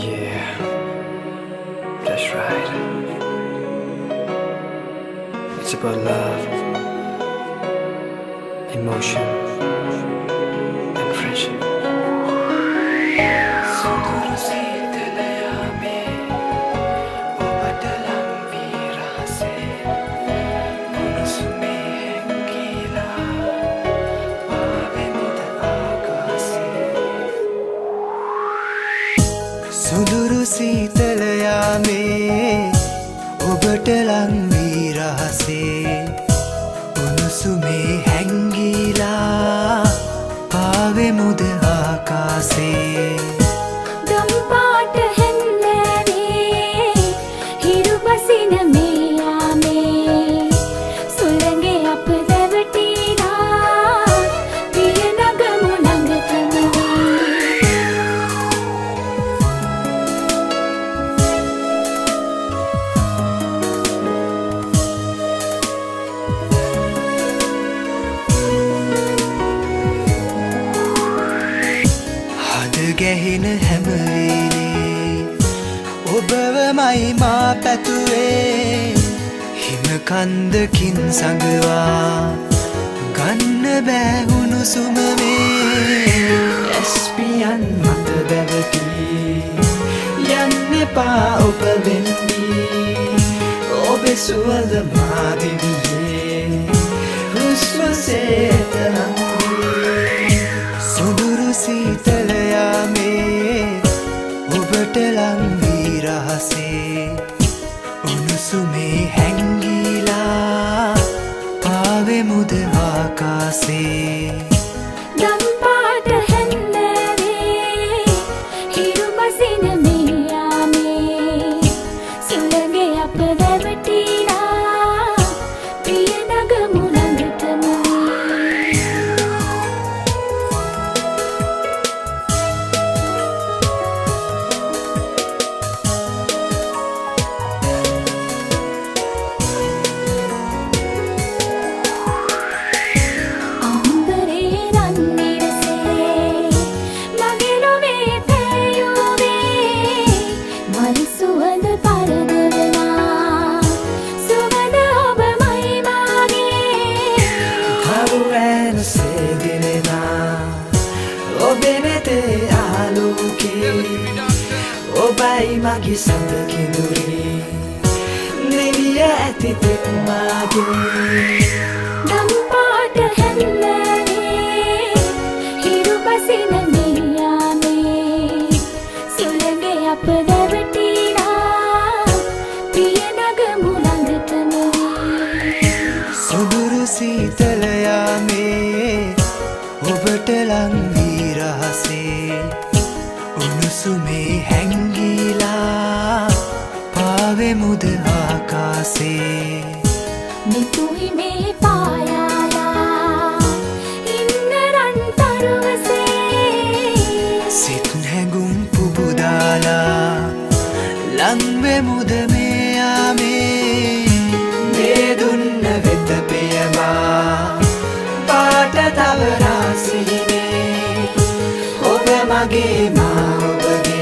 Yeah, that's right. It's about love, emotion, and friendship. සුදුරු සීතල යාමේ ඔබට ලං වී රහසේ උණුසුමේ හැංගිලා පාවෙමුද ආකාසේ ගම්පාට හැන්දෑවේ හිරු බසින මේ යාමේ සුළඟේ අප දැවටිලා පිය නගමු ළඟටම ගැහෙන හැම වෙලේ ඔබවමයි මා පැතුවේ හිම කන්දකින් සඟවා ගන්න බෑ උණුසුම මේ ඇස්පියන් මත දැවටී යන්න එපා ඔබ වෙන්දී ඔබේ සුවඳ මා දිවියේ හුස්මසේ එතනක් සුදුරු සීතල යාමේ ඔබට ලං වී රහසේ උණුසුමේ හැංගිලා පාවෙමුද ආකාසේ ගම්පාට හැන්දෑවේ හිරු බසින මේ යාමේ සුළඟේ අප දැවටිලා පිය නගමු ළඟටම ඔබයි මගේ සඳ කිඳුරේ නිවිය ඇති තෙක් මාගේ ගම්පාට හැන්දෑවේ හිරු බසින මේ යාමේ සුළඟේ අප දැවටිලා පිය නගමු ළඟටම සුදුරු සීතල යාමේ ඔබට ලං වී රහසේ උණුසුමේ හැංගිලා පාවෙමුද ආකාසේ නිතුයි මේ පායාලා ඉන්න රන් තරුවසේ සිත් හැඟුම් පුබුදාලා ලංවෙමුද මේ යාමේ මේ දුන්න වෙත පෙයමා පාට තවරා සිහිනේ ඔබ මගේ මා ඔබගේ